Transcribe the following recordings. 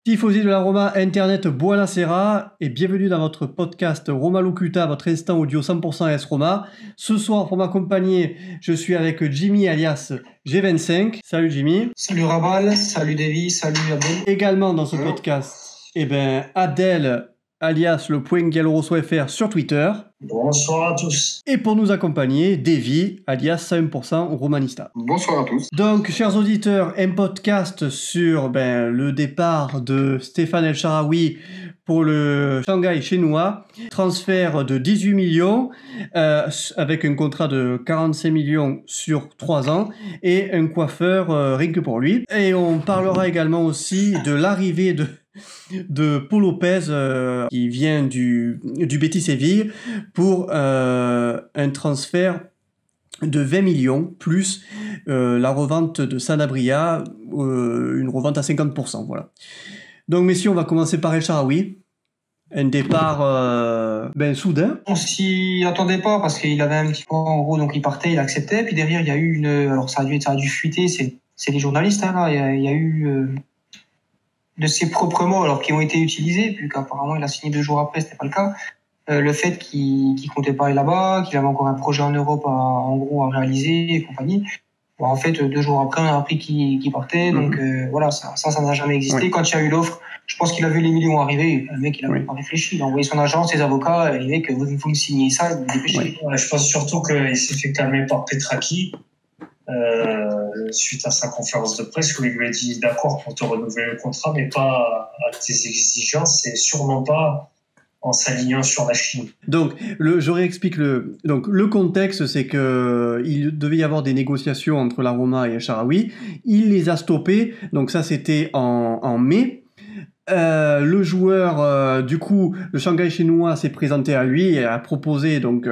Tifosi de la Roma Internet Buonasera et bienvenue dans votre podcast Roma Locuta, votre instant audio 100% AS Roma. Ce soir, pour m'accompagner, je suis avec Jimmy alias G25. Salut Jimmy. Salut Rabal, salut Davy, salut Abdel. Également dans ce podcast, Abdel alias le point Galoroso FR sur Twitter. Bonsoir à tous. Et pour nous accompagner, Davy alias 100% Romanista. Bonsoir à tous. Donc, chers auditeurs, un podcast sur le départ de Stéphane El Shaarawy pour le Shanghai Shenhua. Transfert de 18 millions avec un contrat de 45 millions sur 3 ans et un coiffeur rien que pour lui. Et on parlera également aussi de l'arrivée de Paul Lopez qui vient du Betis Séville pour un transfert de 20 millions plus la revente de Sanabria, une revente à 50%. Voilà. Donc messieurs, on va commencer par El Shaarawy. Un départ soudain. On s'y attendait pas parce qu'il avait un petit peu en gros, donc il partait, il acceptait. Puis derrière, il y a eu alors ça a dû fuiter, c'est les journalistes là. Il y a eu de ses propres mots alors qui ont été utilisés, puis qu'apparemment il a signé 2 jours après, c'était pas le cas. Le fait qu'il comptait pas aller là-bas, qu'il avait encore un projet en Europe à réaliser et compagnie. Bon, en fait, 2 jours après, on a appris qu'il partait. Donc voilà, ça n'a jamais existé. Oui. Quand il y a eu l'offre, je pense qu'il a vu les millions arriver. Le mec, il a pas réfléchi. Il a envoyé son agent, ses avocats, et les mecs, vous me signez ça, vous dépêchez. Oui. Ouais, je pense surtout qu'il s'est fait calmer par Petraki suite à sa conférence de presse où il lui a dit d'accord pour te renouveler le contrat, mais pas à tes exigences et sûrement pas en s'alignant sur la Chine. Donc, je réexplique le contexte, c'est que il devait y avoir des négociations entre la Roma et El Shaarawy. Il les a stoppées. Donc ça, c'était en mai. Le joueur, du coup, le Shanghai Shenhua s'est présenté à lui et a proposé donc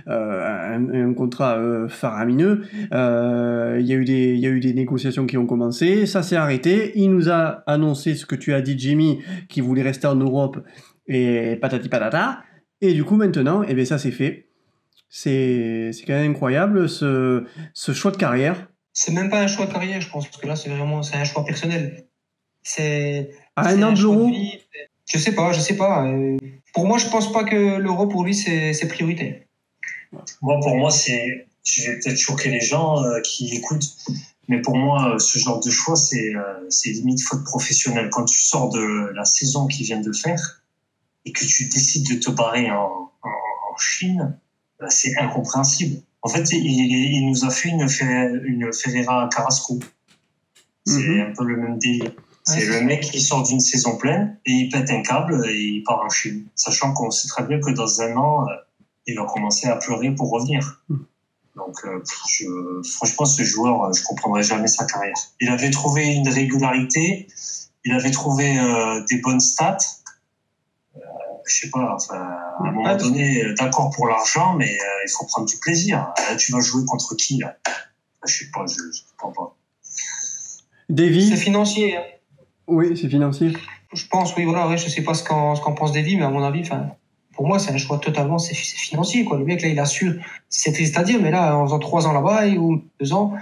un contrat faramineux. Il y a eu des négociations qui ont commencé. Ça s'est arrêté. Il nous a annoncé ce que tu as dit, Jimmy, qu'il voulait rester en Europe. Et patati patata. Et du coup, maintenant, ça c'est fait. C'est quand même incroyable, ce choix de carrière. C'est même pas un choix de carrière, je pense, parce que là, c'est un choix personnel. C'est un an de l'Euro. Je sais pas. Pour moi, je pense pas que l'Euro, pour lui, c'est priorité. Moi, pour moi, je vais peut-être choquer les gens qui écoutent, mais pour moi, ce genre de choix, c'est limite faute professionnelle. Quand tu sors de la saison qu'ils viennent de faire, et que tu décides de te barrer en Chine, c'est incompréhensible. En fait, il nous a fait une Ferreira Carrasco. C'est un peu le même délire. C'est le mec qui sort d'une saison pleine et il pète un câble et il part en Chine. Sachant qu'on sait très bien que dans 1 an, il va commencer à pleurer pour revenir. Donc, franchement, ce joueur, je comprendrai jamais sa carrière. Il avait trouvé une régularité, il avait trouvé des bonnes stats. Je sais pas, à un moment donné, d'accord pour l'argent, mais il faut prendre du plaisir. Là, tu vas jouer contre qui, là? Je sais pas, je comprends pas. Davy? C'est financier. Hein. Oui, c'est financier. Je pense, oui, voilà, je sais pas ce qu'en pense Davy, mais à mon avis, pour moi, c'est un choix totalement, c'est financier, quoi. Le mec, là, il assure, c'est triste à dire, mais là, en faisant 3 ans là-bas, ou 2 ans,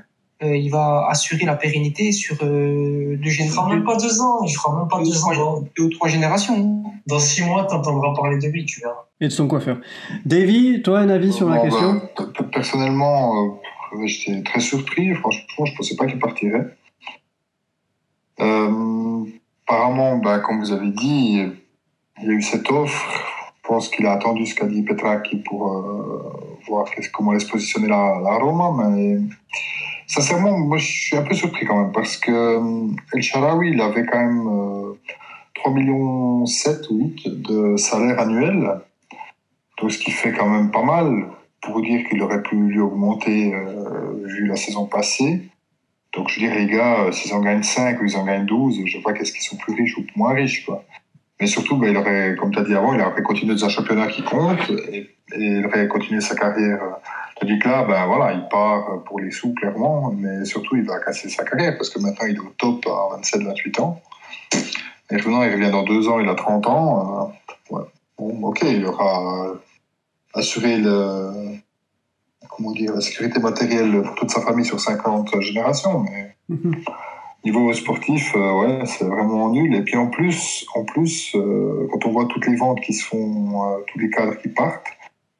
il va assurer la pérennité sur 2 générations. Il fera même pas 2 ans, il fera même pas 2 ans. 2 ou 3 générations. Dans 6 mois, t'entendras parler de lui, tu verras. Et de son coiffeur. Davy, toi, un avis sur la question? Personnellement, j'étais très surpris. Franchement, je pensais pas qu'il partirait. Apparemment, comme vous avez dit, il y a eu cette offre. Je pense qu'il a attendu ce qu'a dit Petraki pour voir comment allait se positionner la Roma, mais sincèrement, moi, je suis un peu surpris quand même, parce que El Shaarawy, il avait quand même 3,7 millions ou 8 de salaire annuel, donc ce qui fait quand même pas mal, pour dire qu'il aurait pu lui augmenter vu la saison passée. Donc je veux dire, les gars, s'ils en gagnent 5 ou ils en gagnent 12, je sais pas qu'est-ce qu'ils sont plus riches ou moins riches, quoi. Mais surtout, il aurait, comme tu as dit avant, il aurait continué dans un championnat qui compte et il aurait continué sa carrière. Tandis que là, voilà, il part pour les sous, clairement, mais surtout, il va casser sa carrière parce que maintenant, il est au top à 27-28 ans. Et maintenant, il revient dans 2 ans, il a 30 ans. Ouais. Bon, ok, il aura assuré la sécurité matérielle pour toute sa famille sur 50 générations, mais Niveau sportif, ouais, c'est vraiment nul. Et puis en plus, quand on voit toutes les ventes qui se font, tous les cadres qui partent,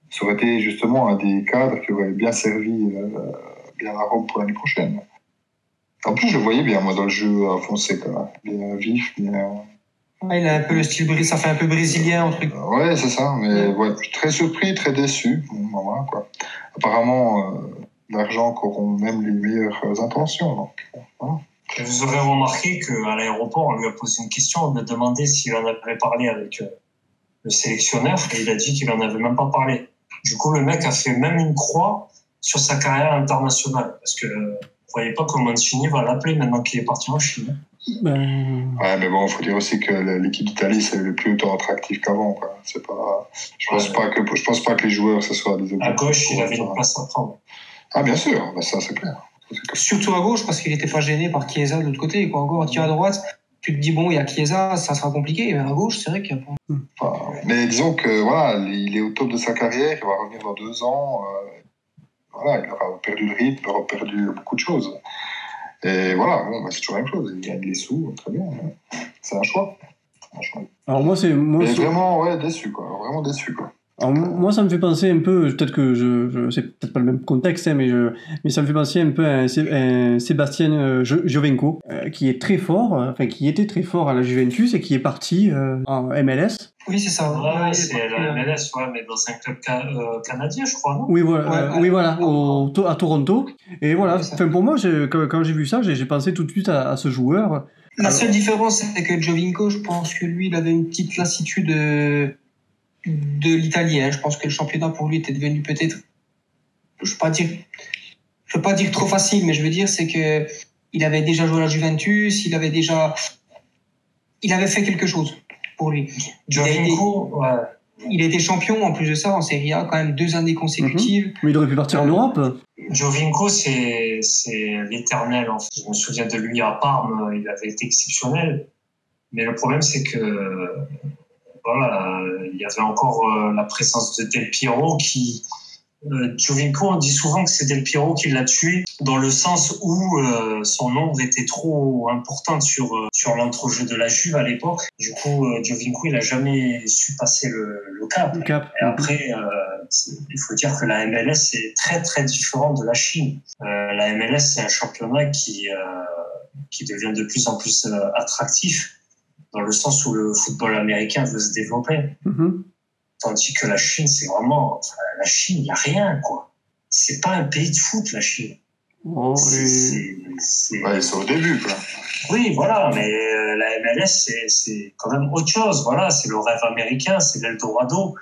ça aurait été justement un des cadres qui aurait bien servi bien à Rome pour l'année prochaine. En plus, je le voyais bien, moi, dans le jeu à Fonseca. Bien vif, bien... Ouais, il a un peu le style, ça fait un peu brésilien, un truc. Ouais, c'est ça. Mais ouais, je suis très surpris, très déçu. Bon, voilà, quoi. Apparemment, l'argent qu'auront même les meilleures intentions. Donc, voilà. Et vous aurez remarqué qu'à l'aéroport, on lui a posé une question, on lui a demandé s'il en avait parlé avec le sélectionneur, et il a dit qu'il en avait même pas parlé. Du coup, le mec a fait même une croix sur sa carrière internationale, parce que vous croyez pas que Mancini va l'appeler maintenant qu'il est parti en Chine. Ouais, mais bon, il faut dire aussi que l'équipe d'Italie, c'est le plus autant attractif qu'avant, quoi. C'est pas... Je pense pas que les joueurs, ce soit des... À gauche, il avait une place à prendre. Ah, bien sûr, mais ça, c'est clair. Surtout à gauche, parce qu'il n'était pas gêné par Chiesa de l'autre côté. Quoi. Encore, à droite, tu te dis, bon, il y a Chiesa, ça sera compliqué. Mais à gauche, c'est vrai qu'il y a pas... Enfin, mais disons que, voilà, il est au top de sa carrière, il va revenir dans 2 ans. Voilà, il aura perdu le rythme, il aura perdu beaucoup de choses. Et voilà, bon, bah, c'est toujours la même chose. Il gagne les sous, très bien. C'est un choix. Alors moi, mais vraiment, ouais, déçu, quoi. Vraiment déçu, quoi. Alors, moi, ça me fait penser un peu, peut-être que c'est peut-être pas le même contexte, hein, mais ça me fait penser un peu à un Sébastien Giovinco, qui est très fort, enfin, qui était très fort à la Juventus et qui est parti en MLS. Oui, c'est ça. Ouais, c'est la MLS, ouais, mais dans un club canadien, je crois, non? Oui, voilà, oui, voilà, à Toronto. Et voilà, enfin, pour moi, quand j'ai vu ça, j'ai pensé tout de suite à ce joueur. La seule différence, c'est que Giovinco, je pense que lui, il avait une petite lassitude de l'italien. Je pense que le championnat pour lui était devenu peut-être, je veux pas dire trop facile, mais je veux dire c'est que il avait déjà joué à la Juventus, il avait fait quelque chose pour lui. Il a été champion en plus de ça en Serie A quand même 2 années consécutives. Mais il aurait pu partir en Europe. Giovinco, c'est l'éternel. En fait. Je me souviens de lui à Parme, il avait été exceptionnel. Mais le problème, c'est que voilà, il y avait encore la présence de Del Piero qui... Giovinco, on dit souvent que c'est Del Piero qui l'a tué, dans le sens où son ombre était trop importante sur l'entrejeu de la Juve à l'époque. Du coup, Giovinco, il a jamais su passer le cap. Et après, il faut dire que la MLS est très très différente de la Chine. La MLS, c'est un championnat qui devient de plus en plus attractif, dans le sens où le football américain veut se développer. Tandis que la Chine, c'est vraiment... Enfin, la Chine, il n'y a rien, quoi. C'est pas un pays de foot, la Chine. Oh, Ouais, c'est au début, quoi. Oui, voilà, mais la MLS, c'est quand même autre chose. Voilà, c'est le rêve américain, c'est l'Eldorado.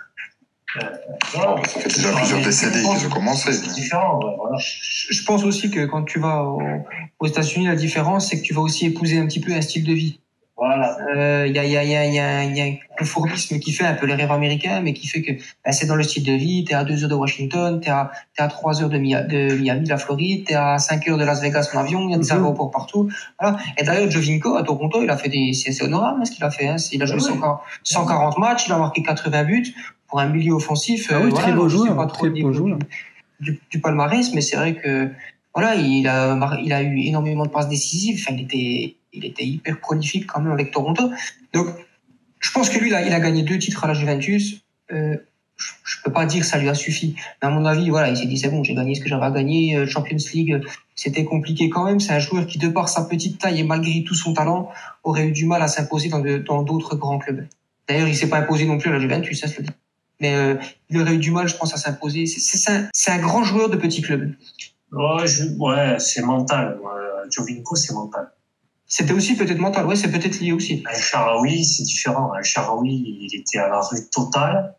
Voilà. Ça fait déjà plusieurs décennies qu'ils ont commencé. C'est différent, ouais, voilà. Je pense aussi que quand tu vas aux États-Unis, la différence, c'est que tu vas aussi épouser un petit peu un style de vie. Voilà. Il y a un conformisme qui fait un peu les rêves américains, mais qui fait que c'est dans le style de vie. T'es à 2 heures de Washington, t'es à 3 heures de Miami, la Floride, t'es à 5 heures de Las Vegas en avion, il y a des aéroports partout. Voilà. Et d'ailleurs, Giovinco, à Toronto, il a fait c'est honorable, ce qu'il a fait, hein. Il a joué 140 matchs, il a marqué 80 buts pour un milieu offensif. Ah oui, très beau joueur, très beau joueur. Du palmarès, mais c'est vrai que, voilà, il a eu énormément de passes décisives. Enfin, il était hyper prolifique quand même avec Toronto. Donc, je pense que lui, là, il a gagné 2 titres à la Juventus. Je peux pas dire que ça lui a suffi. Mais à mon avis, voilà, il s'est dit, c'est bon, j'ai gagné ce que j'avais à gagner. Champions League, c'était compliqué quand même. C'est un joueur qui, de par sa petite taille et malgré tout son talent, aurait eu du mal à s'imposer dans d'autres grands clubs. D'ailleurs, il s'est pas imposé non plus à la Juventus, ça se le dit. Mais il aurait eu du mal, je pense, à s'imposer. C'est un grand joueur de petit club. Ouais, c'est mental. Giovinco, c'est mental. C'était aussi peut-être mental, ouais, c'est peut-être lié aussi. El Shaarawy, c'est différent. El Shaarawy, il était à la rue totale.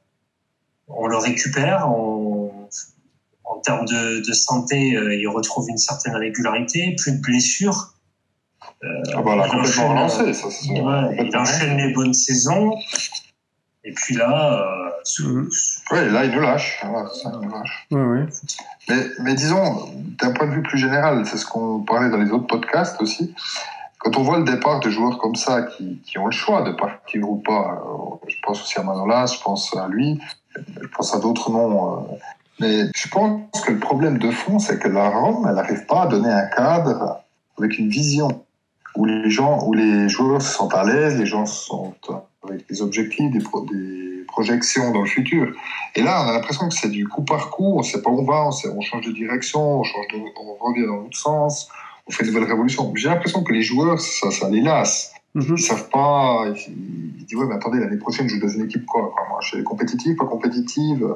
On le récupère. En termes de santé, il retrouve une certaine régularité, plus de blessures. Il a complètement relancé. Il enchaîne les bonnes saisons. Et puis là... là, il nous lâche. Voilà, ça, il nous lâche. Ouais. Mais disons, d'un point de vue plus général, c'est ce qu'on parlait dans les autres podcasts aussi, quand on voit le départ de joueurs comme ça qui ont le choix de partir ou pas, je pense aussi à Manolas, je pense à lui, je pense à d'autres noms, mais je pense que le problème de fond, c'est que la Rome, elle n'arrive pas à donner un cadre avec une vision. où les joueurs se sentent à l'aise, les gens sont avec des objectifs, des projections dans le futur. Et là, on a l'impression que c'est du coup par coup, on ne sait pas où on va, on change de direction, on revient dans l'autre sens, on fait une nouvelle révolution. J'ai l'impression que les joueurs, ça les lasse. Ils ne savent pas, ils disent, ouais, mais attendez, l'année prochaine, je joue dans une équipe quoi? Moi, je suis compétitive, pas compétitive.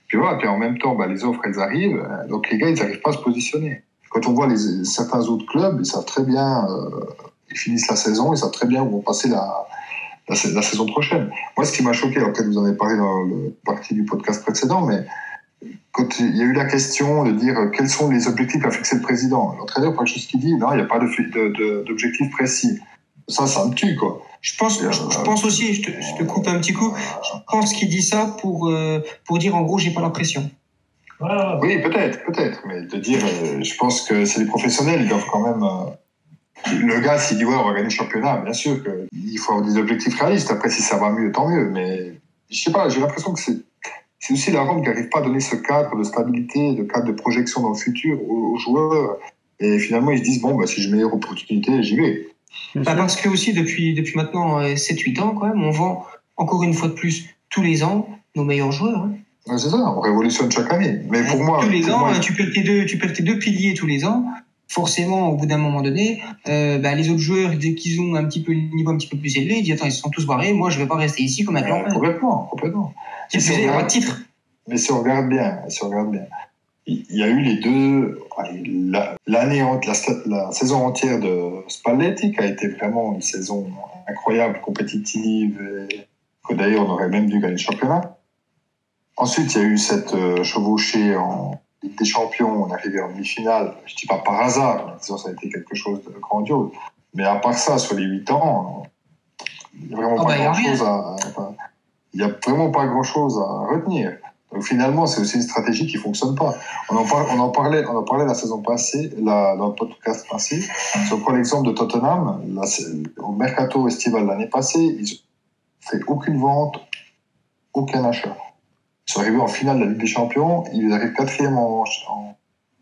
Puis voilà, puis en même temps, les offres, elles arrivent, donc les gars, ils n'arrivent pas à se positionner. Quand on voit certains autres clubs, ils savent très bien, ils finissent la saison, ils savent très bien où vont passer la saison prochaine. Moi, ce qui m'a choqué, peut-être vous en avez parlé dans le partie du podcast précédent, mais quand il y a eu la question de dire quels sont les objectifs qu'a fixé le président, l'entraîneur, pas quelque chose qui dit, non, il n'y a pas d'objectif précis. Ça me tue, quoi. Je pense aussi, je te coupe un petit coup, je pense qu'il dit ça pour dire en gros, j'ai pas la pression. Oui, peut-être, mais de dire, je pense que c'est les professionnels, ils doivent quand même. Le gars, s'il dit, ouais, on va gagner le championnat, bien sûr qu'il faut avoir des objectifs réalistes. Après, si ça va mieux, tant mieux. Mais je sais pas, j'ai l'impression que c'est aussi la Rome qui n'arrive pas à donner ce cadre de stabilité, de cadre de projection dans le futur aux joueurs. Et finalement, ils se disent, bon, si j'ai meilleure opportunité, j'y vais. Parce que aussi, depuis maintenant 7-8 ans, quand même, on vend encore une fois de plus, tous les ans, nos meilleurs joueurs. Hein. Ouais, c'est ça, on révolutionne chaque année. Mais pour moi, tous les ans, tu perds tes deux piliers tous les ans. Forcément, au bout d'un moment donné, les autres joueurs, dès qu'ils ont un petit peu le niveau un petit peu plus élevé, ils disent attends, ils se sont tous barrés, moi je vais pas rester ici comme un clan. Complètement. Il y a pas de titre. Mais si on regarde bien, il y a eu les deux. La saison entière de Spalletti qui a été vraiment une saison incroyable, compétitive, et que d'ailleurs on aurait même dû gagner le championnat. Ensuite, il y a eu cette chevauchée en Ligue des Champions, on est arrivé en demi-finale, je ne dis pas par hasard, mais disons, ça a été quelque chose de grandiose. Mais à part ça, sur les 8 ans, il n'y a vraiment pas grand-chose il y a vraiment pas grand-chose à retenir. Donc finalement, c'est aussi une stratégie qui ne fonctionne pas. On en parlait la saison passée, dans le podcast passé. Si on prend l'exemple de Tottenham, au mercato estival l'année passée, ils n'ont fait aucune vente, aucun achat. Ils sont arrivés en finale de la Ligue des Champions, ils arrivent 4e en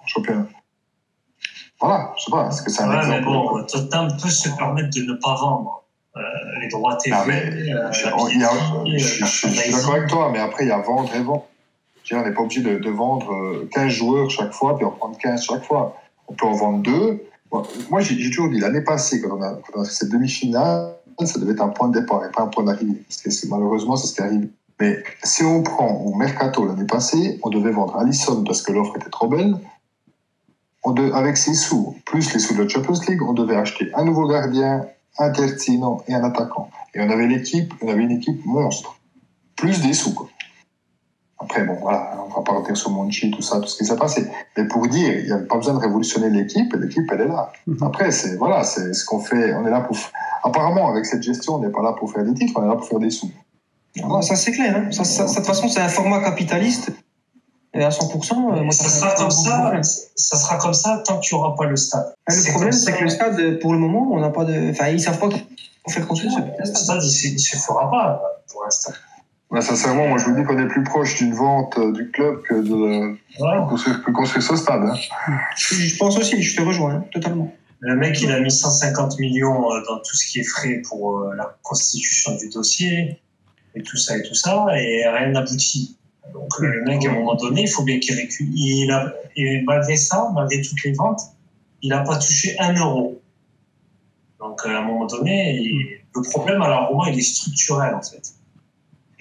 championnat. Voilà, je sais pas, est-ce que c'est un exemple? Mais bon, Tottenham peut se permettre de ne pas vendre les droits TV. Je suis d'accord avec toi, mais après, il y a vendre et vendre. On n'est pas obligé de vendre 15 joueurs chaque fois, puis en prendre 15 chaque fois. On peut en vendre 2. Moi, j'ai toujours dit, l'année passée, quand on a fait cette demi-finale, ça devait être un point de départ et pas un point d'arrivée. Parce que malheureusement, c'est ce qui arrive. Mais si on prend au mercato l'année passée, on devait vendre Alisson parce que l'offre était trop belle. Avec ses sous, plus les sous de la Champions League, on devait acheter un nouveau gardien, un terzino et un attaquant. Et on avait une équipe monstre. Plus des sous, quoi. Après, bon, voilà, on ne va pas retenir sur Monchi, tout ce qui s'est passé. Mais pour dire, il n'y a pas besoin de révolutionner l'équipe, et l'équipe, elle est là. Après, c'est ce qu'on fait. On est là pour. Apparemment, avec cette gestion, on n'est pas là pour faire des titres, on est là pour faire des sous. Voilà. Ça, c'est clair. Hein. De toute façon, c'est un format capitaliste. Et à 100%. Ça sera comme ça tant qu'il n'y aura pas le stade. Le problème, c'est que le stade, pour le moment, on n'a pas de. Enfin, ils ne savent pas comment faire construire le stade. Il ne se fera pas pour l'instant. Sincèrement, moi je vous dis qu'on est plus proche d'une vente du club que de construire ce stade. Hein. Je pense aussi, je te rejoins, totalement. Le mec, il a mis 150 millions dans tout ce qui est frais pour la constitution du dossier, et tout ça, et rien n'aboutit. Donc le mec, à un moment donné, il faut bien qu'il récupère. Et malgré ça, malgré toutes les ventes, il n'a pas touché 1 euro. Donc à un moment donné, le problème à la Roma, il est structurel en fait.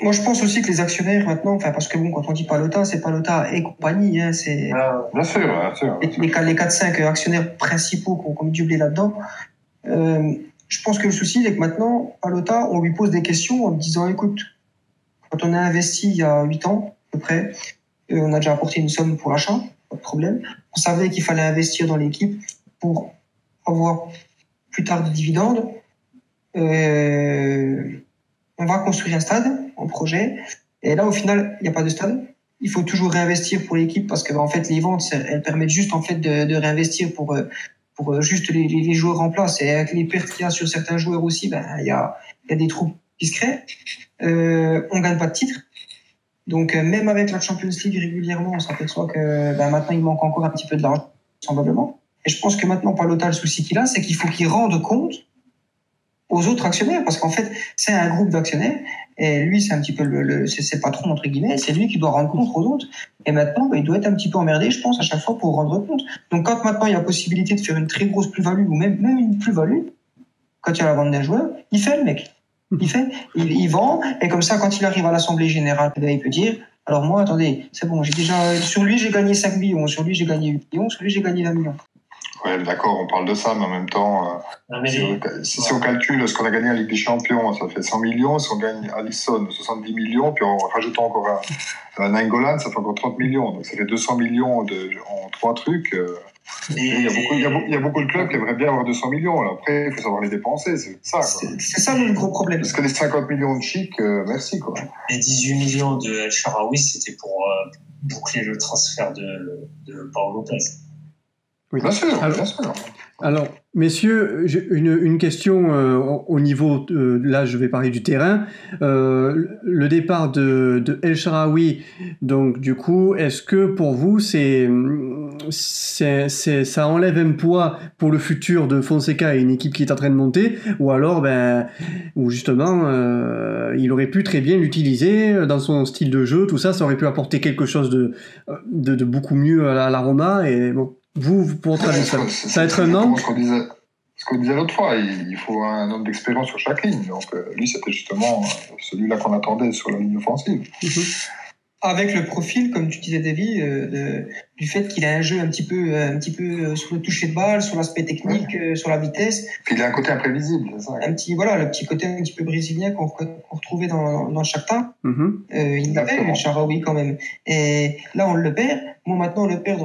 Moi, je pense aussi que les actionnaires maintenant, parce que bon, quand on dit Pallotta, c'est Pallotta et compagnie, hein, c'est. Bien sûr. Les 4-5 actionnaires principaux qui ont du blé là-dedans. Je pense que le souci, c'est que maintenant, Pallotta, on lui pose des questions en lui disant, écoute, quand on a investi il y a 8 ans, à peu près, on a déjà apporté une somme pour l'achat, pas de problème. On savait qu'il fallait investir dans l'équipe pour avoir plus tard des dividendes. On va construire un stade, un projet. Et là, au final, il n'y a pas de stade. Il faut toujours réinvestir pour l'équipe parce que, en fait, les ventes, elles permettent juste, en fait, de réinvestir pour juste les joueurs en place. Et avec les pertes qu'il y a sur certains joueurs aussi, il y a des trous qui se créent. On gagne pas de titre. Donc, même avec la Champions League régulièrement, on s'aperçoit que, maintenant, il manque encore un petit peu de l'argent, semblablement. Et je pense que maintenant, Palota, le souci qu'il a, c'est qu'il faut qu'il rende compte aux autres actionnaires, parce qu'en fait, c'est un groupe d'actionnaires, et lui, c'est un petit peu c'est le patron, entre guillemets, c'est lui qui doit rendre compte aux autres. Et maintenant, il doit être un petit peu emmerdé, je pense, à chaque fois pour rendre compte. Donc, quand maintenant il y a possibilité de faire une très grosse plus-value, ou même une plus-value, quand il y a la vente d'un joueur, il fait le mec. Il vend, et comme ça, quand il arrive à l'Assemblée Générale, il peut dire, alors moi, attendez, c'est bon, sur lui, j'ai gagné 5 millions, sur lui, j'ai gagné 8 millions, sur lui, j'ai gagné 20 millions. Ouais, d'accord, on parle de ça, mais en même temps, si on calcule ce qu'on a gagné en Ligue des Champions, ça fait 100 millions. Si on gagne Alisson, 70 millions, puis en rajoutant encore un Nainggolan, ça fait encore 30 millions. Donc ça fait 200 millions en 3 trucs. Il y a beaucoup de clubs qui aimeraient bien avoir 200 millions. Là. Après, il faut savoir les dépenser, c'est ça. C'est ça le gros problème. Parce que les 50 millions de Chic, merci. Quoi. Les 18 millions de El Shaarawy, c'était pour boucler le transfert de Pau Lopez. Oui. Bien sûr. Alors, messieurs, une question au niveau, là je vais parler du terrain, le départ de El Shaarawy, donc du coup, est-ce que pour vous ça enlève un poids pour le futur de Fonseca et une équipe qui est en train de monter, ou alors, ou justement, il aurait pu très bien l'utiliser dans son style de jeu, tout ça, ça aurait pu apporter quelque chose de beaucoup mieux à la Roma, et bon. Vous, pour votre avis, ça va être un manque. Ce qu'on disait l'autre fois, il faut un homme d'expérience sur chaque ligne. Donc, lui, c'était justement celui-là qu'on attendait sur la ligne offensive. Avec le profil, comme tu disais, Davy, du fait qu'il a un jeu un petit peu sur le toucher de balle, sur l'aspect technique, sur la vitesse. Puis il a un côté imprévisible, c'est ça. Le petit côté un petit peu brésilien qu'on retrouvait dans le Shakhtar. Il l'avait, le Shaarawy, quand même. Et là, on le perd. Moi, maintenant, on le perd.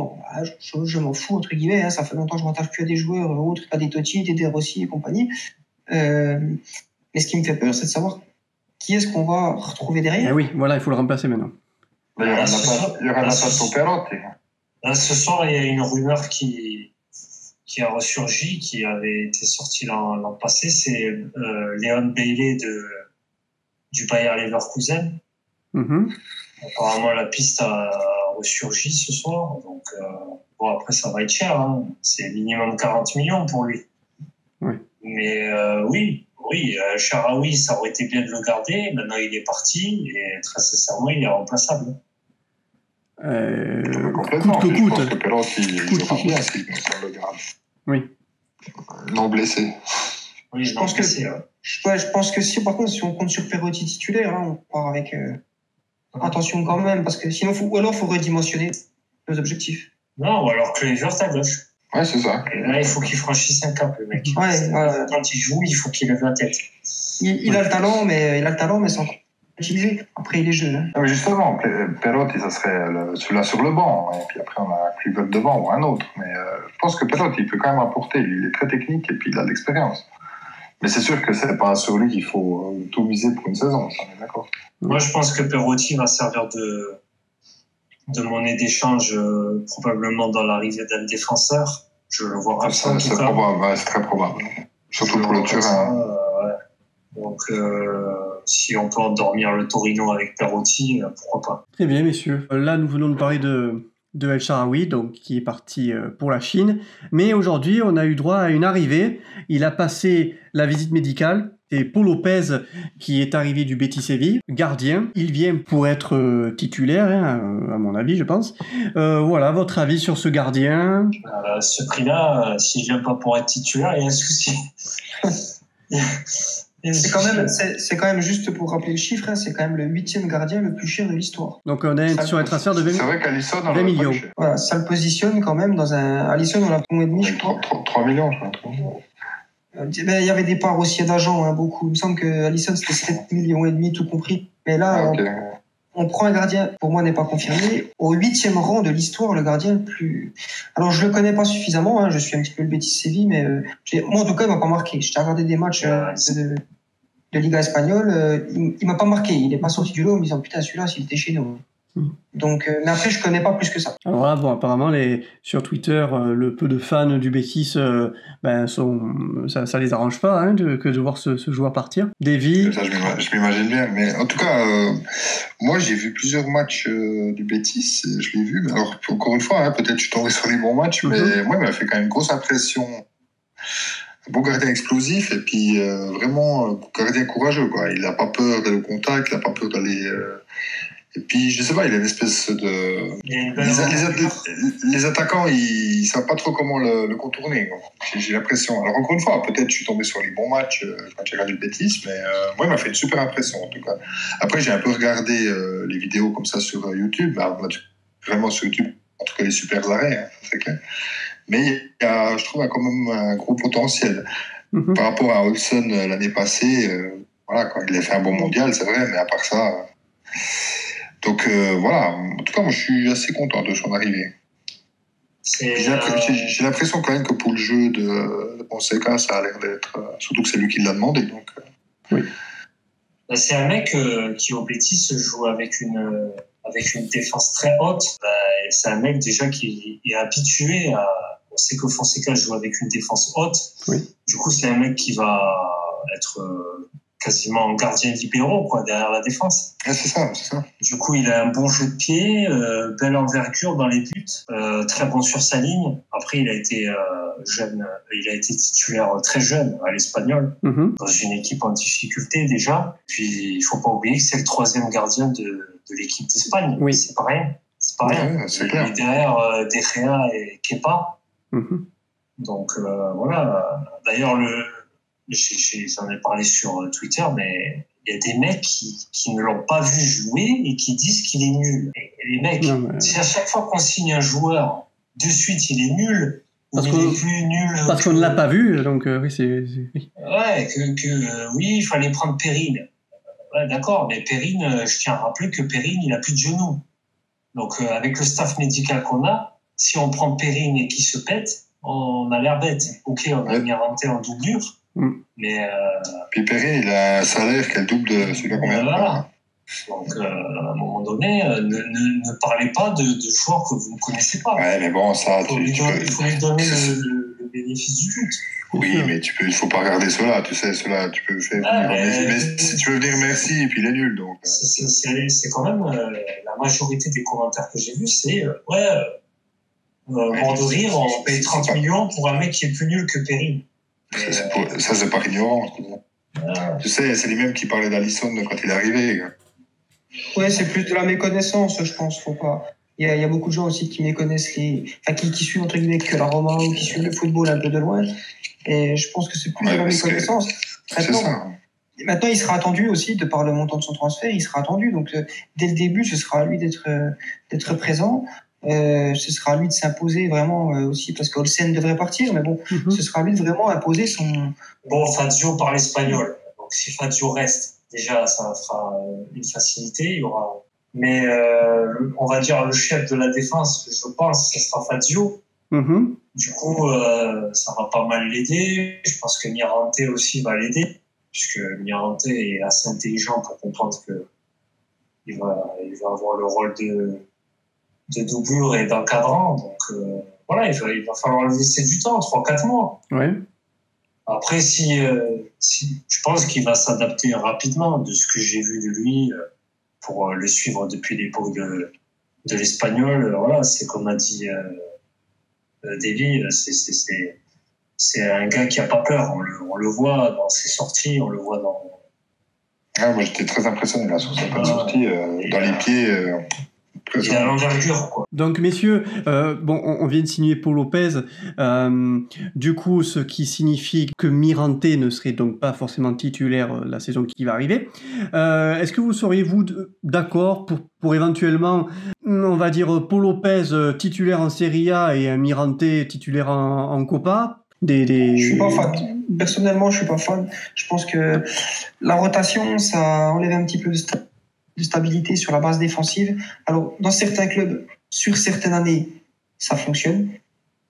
Je m'en fous, entre guillemets. Ça fait longtemps que je m'attache plus à des joueurs autres, à des Totti, des De Rossi et compagnie. Mais ce qui me fait peur, c'est de savoir qui est-ce qu'on va retrouver derrière. Eh oui, voilà, il faut le remplacer maintenant. Il y aura la place pour Perotti. Là, ce soir, il y a une rumeur qui a ressurgi, qui avait été sortie l'an passé, c'est Leon Bailey du Bayer Leverkusen. Apparemment, la piste a ressurgi ce soir. Donc, après, ça va être cher. Hein. C'est minimum 40 millions pour lui. Oui. Mais oui, Shaarawy, ça aurait été bien de le garder. Maintenant, il est parti et très sincèrement, il est remplaçable. Complètement. Je pense que Perotti, il jouera bien si on le garde. Oui. Non blessé. Oui, je pense que si, par contre, si on compte sur Perotti titulaire, là, on part avec attention quand même, parce que sinon, faut redimensionner nos objectifs. Non, ou alors Kluivert à gauche. Ouais, c'est ça. Et là, il faut qu'il franchisse un cap, le mec. Quand il joue, il faut qu'il lève la tête. Il a le talent, mais sans utilisé. Après, il est jeune. Hein. Mais justement, Perotti, ça serait celui-là sur le banc. Et puis après, on a Kluivert devant ou un autre. Mais je pense que Perotti, il peut quand même apporter. Il est très technique et puis il a de l'expérience. Mais c'est sûr que c'est pas sur lui qu'il faut tout miser pour une saison. Ça, on est d'accord. Moi, je pense que Perotti va servir de monnaie d'échange probablement dans l'arrivée d'un défenseur. Je le vois comme ça. C'est probable, c'est très probable. Surtout pour le Turin. Donc, si on peut endormir le Torino avec Perotti, pourquoi pas. Très bien, messieurs. Là, nous venons de parler de El Shaarawy, donc qui est parti pour la Chine. Mais aujourd'hui, on a eu droit à une arrivée. Il a passé la visite médicale. C'est Pau Lopez qui est arrivé du Betis Séville, gardien. Il vient pour être titulaire, à mon avis, je pense. Voilà, votre avis sur ce gardien? Ce prix-là, s'il vient pas pour être titulaire, il y a un souci. C'est quand même, juste pour rappeler le chiffre, hein, c'est quand même le 8e gardien le plus cher de l'histoire. Donc on est sur un transfert de 20 millions. C'est vrai qu'Alisson, 20 millions. Voilà, ça le positionne quand même dans un. Alisson, on l'a pour et demi, je crois. 3 millions, je crois. Il y avait des parts aussi d'agents, beaucoup. Il me semble que Alisson, c'était 7 millions et demi, tout compris. Mais là, on prend un gardien, pour moi, n'est pas confirmé, au 8e rang de l'histoire, le gardien le plus. Alors, je le connais pas suffisamment, je suis un petit peu le Betis Séville, mais moi, en tout cas, il m'a pas marqué. J'ai regardé des matchs de Liga espagnole, il m'a pas marqué. Il est pas sorti du lot en me disant, putain, celui-là, s'il était chez nous. Donc, mais après, je connais pas plus que ça. Alors là, bon, apparemment, sur Twitter, le peu de fans du Betis, ça les arrange pas hein, que de voir ce joueur partir. Davy. Ça, je m'imagine bien. Mais en tout cas, moi, j'ai vu plusieurs matchs du Betis. Je l'ai vu. Mais alors, encore une fois, hein, peut-être je suis tombé sur les bons matchs, mais moi, il m'a fait quand même une grosse impression. Bon gardien explosif et puis vraiment gardien courageux, quoi. Il n'a pas peur d'aller au contact, il n'a pas peur d'aller. Et puis, je sais pas, il a une espèce de. Les attaquants, ils savent pas trop comment le contourner. J'ai l'impression. Alors, encore une fois, peut-être je suis tombé sur les bons matchs quand j'ai regardé le Betis, mais moi, il m'a fait une super impression, en tout cas. Après, j'ai un peu regardé les vidéos comme ça sur YouTube. Vraiment, sur YouTube, en tout cas, les super arrêts, hein, c'est clair. Mais il y a, je trouve, quand même un gros potentiel. Par rapport à Olsen l'année passée, voilà, quand il a fait un bon mondial, c'est vrai, mais à part ça. Donc voilà, en tout cas, moi je suis assez content de son arrivée. J'ai l'impression quand même que pour le jeu de Fonseca, ça a l'air d'être. Surtout que c'est lui qui l'a demandé. Donc, oui. C'est un mec qui au Betis joue avec une défense très haute. C'est un mec déjà qui est habitué à. On sait que Fonseca joue avec une défense haute. Oui. Du coup, c'est un mec qui va être quasiment gardien libéraux, quoi, derrière la défense. Ah, c'est ça. Du coup, il a un bon jeu de pied, belle envergure dans les buts, très bon sur sa ligne. Après, il a été jeune, il a été titulaire très jeune à l'Espagnol, dans une équipe en difficulté déjà. Puis, il faut pas oublier que c'est le 3e gardien de l'équipe d'Espagne. Oui. C'est pas rien. C'est pas rien. Ouais, c'est clair. Il est derrière De Gea et Kepa. Donc voilà. D'ailleurs, j'en ai parlé sur Twitter, mais il y a des mecs qui ne l'ont pas vu jouer et qui disent qu'il est nul. Et les mecs, si à chaque fois qu'on signe un joueur, de suite il est nul, parce il est plus nul. Parce qu'on ne l'a pas vu, donc oui, c'est. Ouais, oui, il fallait prendre Perrine. Ouais, d'accord, mais Perrine, je tiens à rappeler que Perrine, il a plus de genoux. Donc avec le staff médical qu'on a, si on prend Perrine et qu'il se pète, on a l'air bête. Ok, on a Mirante en doublure, mais... Puis Perrine, il a un salaire qui est le double de celui-là qu'on vient de faire. Donc, à un moment donné, ne parlez pas de joueurs que vous ne connaissez pas. Ouais, mais bon, ça... Il faut lui donner le bénéfice du doute. Oui, mais il faut pas regarder cela, tu sais, cela, tu peux faire venir mais si tu veux venir merci, et puis il est nul, donc... C'est quand même, la majorité des commentaires que j'ai vus, c'est, mort de rire, on paye 30 millions pour un mec qui est plus nul que Perrine. Ça, c'est pas ignorant. Tu sais, c'est les mêmes qui parlaient d'Alisson quand il est arrivé. Ouais, c'est plus de la méconnaissance, je pense. Faut pas. Il y a beaucoup de gens aussi qui méconnaissent qui suivent entre guillemets que la Roma ou qui suivent le football un peu de loin. Et je pense que c'est plus de la méconnaissance. Maintenant, il sera attendu aussi, de par le montant de son transfert, il sera attendu. Donc, dès le début, ce sera à lui d'être présent. Ce sera à lui de s'imposer vraiment aussi, parce qu'Olsen devrait partir, mais bon, ce sera à lui de vraiment imposer son... Bon, Fazio parle espagnol. Donc, si Fazio reste, déjà, ça fera une facilité. Il y aura... Mais on va dire le chef de la défense, je pense, ce sera Fazio. Du coup, ça va pas mal l'aider. Je pense que Mirante aussi va l'aider, puisque Mirante est assez intelligent pour comprendre que il va avoir le rôle de doublure et d'encadrant. Donc voilà, il va falloir lui laisser du temps, 3-4 mois. Ouais. Après, si je pense qu'il va s'adapter rapidement, de ce que j'ai vu de lui, pour le suivre depuis l'époque de l'Espagnol. Voilà, c'est comme a dit Davy, c'est un gars qui a pas peur. On le voit dans ses sorties, on le voit dans... moi, j'étais très impressionné là, sur cette sortie, dans les pieds... Il a l'envergure, quoi. Donc, messieurs, on vient de signer Paul Lopez. Du coup, ce qui signifie que Mirante ne serait donc pas forcément titulaire la saison qui va arriver. Est-ce que vous seriez-vous d'accord pour éventuellement, on va dire, Paul Lopez titulaire en Serie A et Mirante titulaire en Copa? Je suis pas fan. Personnellement, je suis pas fan. Je pense que la rotation, ça enlève un petit peu de stabilité sur la base défensive. Alors, dans certains clubs, sur certaines années, ça fonctionne.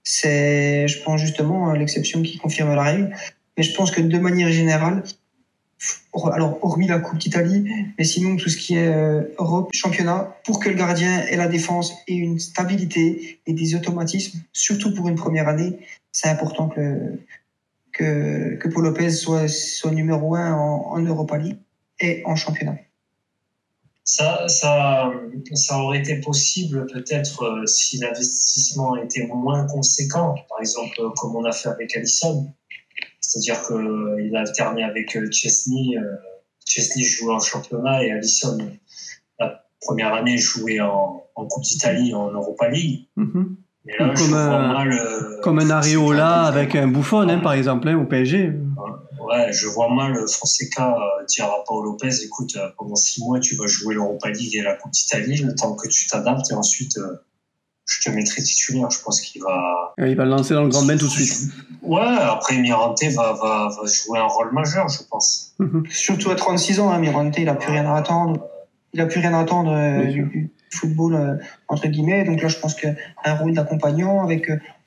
C'est, je pense justement, l'exception qui confirme la règle. Mais je pense que de manière générale, alors hormis la Coupe d'Italie, mais sinon tout ce qui est Europe, championnat, pour que le gardien et la défense aient une stabilité et des automatismes, surtout pour une première année, c'est important que Paul Lopez soit numéro 1 en Europa League et en championnat. Ça aurait été possible peut-être si l'investissement était moins conséquent, par exemple comme on a fait avec Alisson. C'est-à-dire qu'il a alterné avec Chesney. Chesney jouait en championnat et Alisson, la première année, jouait en Coupe d'Italie, en Europa League. Mm-hmm. Mais là, comme un Areola avec un Buffon, par exemple, au PSG. Ouais, je vois mal Fonseca dire à Paul Lopez, écoute, pendant 6 mois, tu vas jouer l'Europa League et la Coupe d'Italie, le temps que tu t'adaptes, et ensuite, je te mettrai titulaire. Je pense qu'il va... Il va le lancer dans le grand bain tout de suite. Ouais, après, Mirante va jouer un rôle majeur, je pense. Mm-hmm. Surtout à 36 ans, Mirante, il n'a plus rien à attendre. Il n'a plus rien à attendre du football, entre guillemets. Donc là, je pense qu'un rôle d'accompagnant,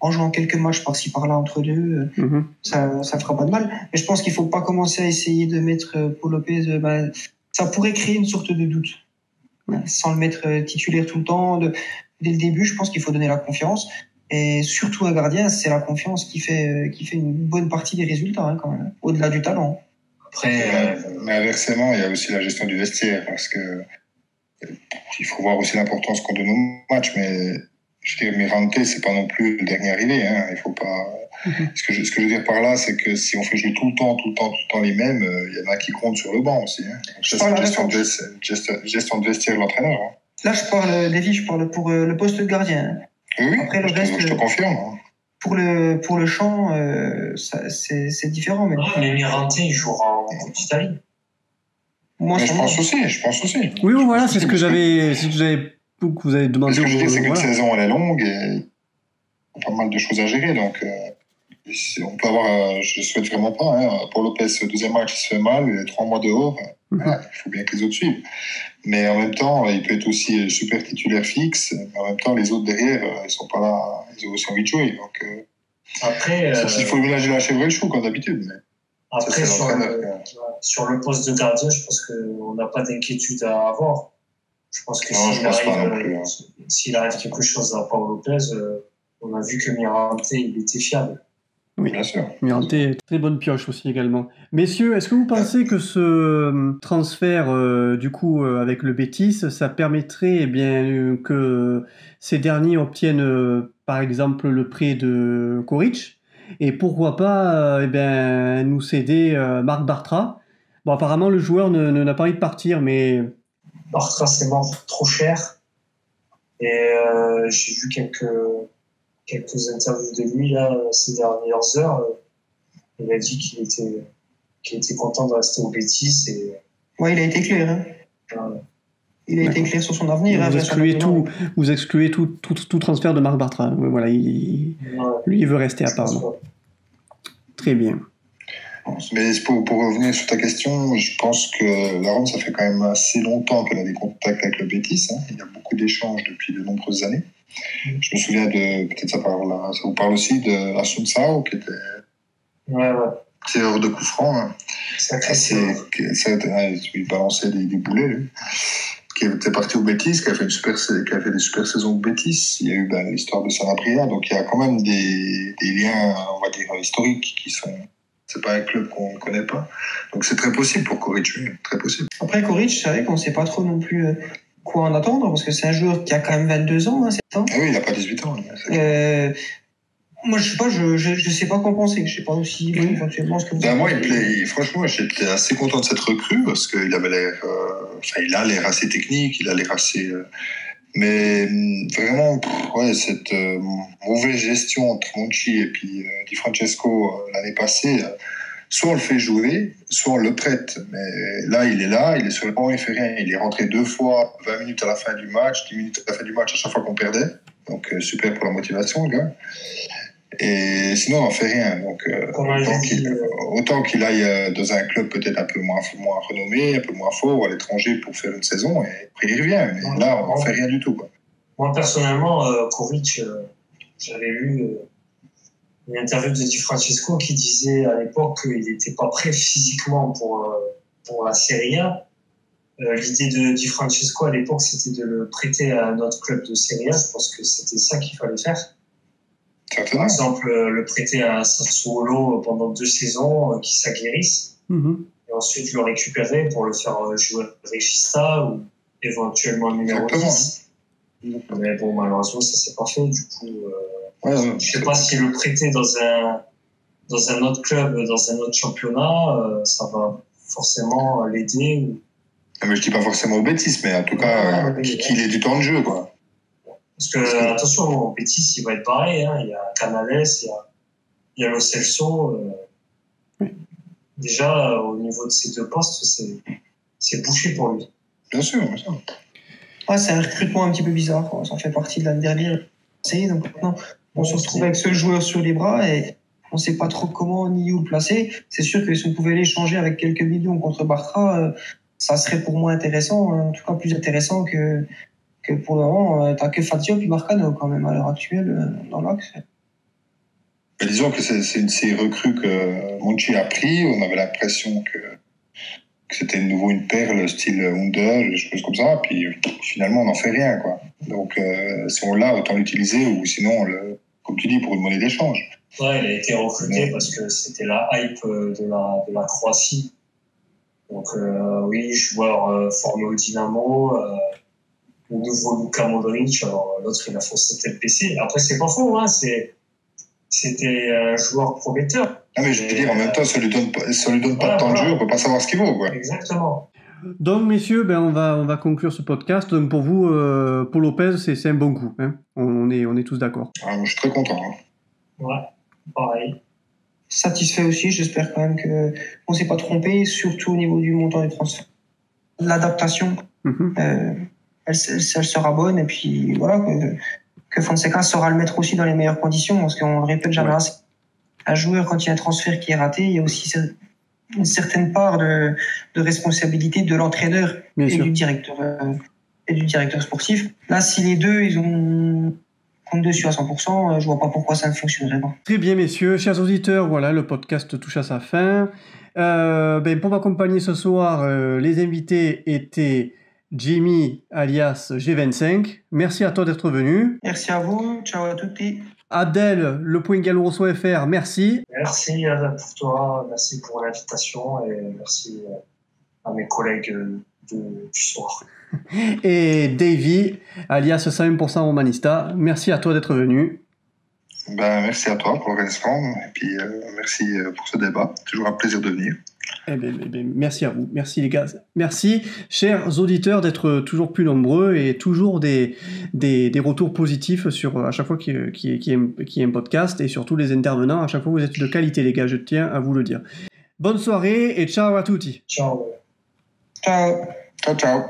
en jouant quelques matchs par-ci par-là entre deux, ça fera pas de mal. Mais je pense qu'il ne faut pas commencer à essayer de mettre Paul Lopez. Ça pourrait créer une sorte de doute. Sans le mettre titulaire tout le temps. Dès le début, je pense qu'il faut donner la confiance. Et surtout un gardien, c'est la confiance qui fait une bonne partie des résultats, quand même, au-delà du talent. Après, mais inversement, il y a aussi la gestion du vestiaire, parce que il faut voir aussi l'importance qu'on donne au match, mais je veux dire, Mirante, c'est pas non plus le dernier arrivé, il faut pas... Ce que je veux dire par là, c'est que si on fait jouer tout le temps les mêmes, il y en a qui comptent sur le banc aussi. Gestion de vestiaire de l'entraîneur. Là, je parle pour le poste de gardien. Oui, après, le reste, je te confirme. Pour le champ, c'est différent. Mais Mirante, il jouera en Coupe d'Italie. Je pense aussi. Oui, voilà, c'est ce que vous avez demandé. Ce que je dis, c'est qu'une saison, elle est longue et il y a pas mal de choses à gérer. Donc, on peut avoir, je ne souhaite vraiment pas, pour Lopez, le deuxième match, il se fait mal, il est 3 mois dehors. Il faut bien que les autres suivent. Mais en même temps, il peut être aussi super titulaire fixe. Mais en même temps, les autres derrière, ils ne sont pas là, ils ont aussi envie de jouer. Donc, après, il faut mélanger la chèvre et le chou, comme d'habitude. Mais après, sur le poste de gardien, je pense qu'on n'a pas d'inquiétude à avoir. Je pense que s'il arrive quelque chose à Paul Lopez, on a vu que Mirante, il était fiable. Oui, bien sûr. Mirante, très bonne pioche aussi également. Messieurs, est-ce que vous pensez que ce transfert, du coup, avec le Betis, ça permettrait que ces derniers obtiennent, par exemple, le prêt de Koric, et pourquoi pas nous céder Marc Bartra? Bon, apparemment, le joueur n'a pas envie de partir, mais... Bartra, c'est mort trop cher. Et j'ai vu quelques interviews de lui là, ces dernières heures. Il a dit qu'il était content de rester au Betis. Ouais, il a été clair. Il a été clair sur son avenir. Vous excluez tout transfert de Marc Bartra. Voilà, lui, il veut rester à part. Très bien. Mais pour revenir sur ta question, je pense que la Rome, ça fait quand même assez longtemps qu'elle a des contacts avec le Betis. Il y a beaucoup d'échanges depuis de nombreuses années. Je me souviens peut-être ça vous parle aussi de Assunção, qui était tireur de coups francs. Il balançait des boulets, lui. Qui était parti au Betis, qui a fait des super saisons au Betis. Il y a eu l'histoire de Sanabria, donc il y a quand même des liens, on va dire, historiques qui sont... C'est pas un club qu'on ne connaît pas. Donc c'est très possible pour Koric, très possible. Après Koric, c'est vrai qu'on ne sait pas trop non plus quoi en attendre, parce que c'est un joueur qui a quand même 22 ans, c'est ça ? Ah oui, il n'a pas 18 ans. Moi, je sais pas, je sais pas quoi penser. Je sais pas aussi éventuellement ce que vous franchement, j'étais assez content de cette recrue, parce qu'il avait l'air... il a l'air assez technique, il a l'air assez... Mais vraiment, cette mauvaise gestion entre Monchi et puis Di Francesco l'année passée, soit on le fait jouer, soit on le prête. Mais là, il est sur le banc, il fait rien. Il est rentré 2 fois, 20 minutes à la fin du match, 10 minutes à la fin du match à chaque fois qu'on perdait. Donc super pour la motivation, le gars. Et sinon, on n'en fait rien. Donc, autant qu'il aille dans un club peut-être un peu moins renommé, un peu moins fort, à l'étranger pour faire une saison, et après il revient. Mais là, on n'en fait rien du tout. Moi, personnellement, Koric, j'avais lu une interview de Di Francesco qui disait à l'époque qu'il n'était pas prêt physiquement pour pour la Serie A. L'idée de Di Francesco à l'époque, c'était de le prêter à notre club de Serie A. Je pense que c'était ça qu'il fallait faire. Par exemple, le prêter à Sassuolo pendant 2 saisons, qu'il s'aguerrisse. Et ensuite le récupérer pour le faire jouer Regista ou éventuellement numéro 10. Mais bon, malheureusement, ça s'est pas fait. Du coup, je sais pas si le prêter dans un autre club, dans un autre championnat, ça va forcément l'aider. Mais je dis pas forcément au Betis, mais en tout cas, qu'il ait du temps de jeu, quoi. Parce que, attention, au Betis, il va être pareil, hein. Il y a Canales, il y a Lo Celso. Déjà, au niveau de ces 2 postes, c'est bouché pour lui. Bien sûr. Ouais, c'est un recrutement un petit peu bizarre, quoi. Ça fait partie de l'année dernière. Donc maintenant, on se retrouve avec ce joueur sur les bras et on ne sait pas trop comment ni où le placer. C'est sûr que si on pouvait l'échanger avec quelques millions contre Bartra, ça serait pour moi intéressant, en tout cas plus intéressant que pour le moment. T'as que Fazio puis Marcano quand même à l'heure actuelle dans l'axe. Mais disons que c'est une série recrue que Monchi a pris. On avait l'impression que c'était de nouveau une perle style Under, des choses comme ça. Puis finalement, on n'en fait rien, quoi. Donc si on l'a, autant l'utiliser, ou sinon, comme tu dis, pour une monnaie d'échange. Ouais, il a été recruté parce que c'était la hype de la Croatie. Donc oui, joueur formé au Dynamo, le nouveau Luka Modric. Alors l'autre, il a foncé tête baissée. Après, c'est pas faux, hein. C'était un joueur prometteur. Ah, mais je veux dire, en même temps, ça lui donne pas de temps de jeu, on peut pas savoir ce qu'il vaut, quoi. Exactement. Donc, messieurs, on va conclure ce podcast. Donc, pour vous, pour Lopez, c'est un bon coup, hein. On est tous d'accord. Ah, moi, je suis très content, hein. Ouais, pareil. Satisfait aussi, j'espère quand même qu'on ne s'est pas trompé, surtout au niveau du montant des transferts. L'adaptation, elle sera bonne, et puis voilà, que Fonseca saura le mettre aussi dans les meilleures conditions, parce qu'on le répète jamais assez. Un joueur, quand il y a un transfert qui est raté, il y a aussi une certaine part de responsabilité de l'entraîneur et du directeur sportif. Là, si les deux, ils comptent dessus à 100%, je vois pas pourquoi ça ne fonctionnerait pas. Très bien, messieurs, chers auditeurs, voilà, le podcast touche à sa fin. Pour m'accompagner ce soir, les invités étaient Jimmy alias G25. Merci à toi d'être venu. Merci à vous. Ciao à tutti. Abdel, le.galoroso.fr, merci. Merci pour toi, merci pour l'invitation et merci à mes collègues du soir. Et Davy, alias 101% Romanista, merci à toi d'être venu. Merci à toi pour l'organisation et puis merci pour ce débat. Toujours un plaisir de venir. Merci à vous, merci les gars. Merci, chers auditeurs, d'être toujours plus nombreux et toujours des retours positifs sur à chaque fois qu'il y a un podcast et surtout les intervenants. À chaque fois, vous êtes de qualité, les gars, je tiens à vous le dire. Bonne soirée et ciao à tutti. Ciao. Ciao. Ciao, ciao.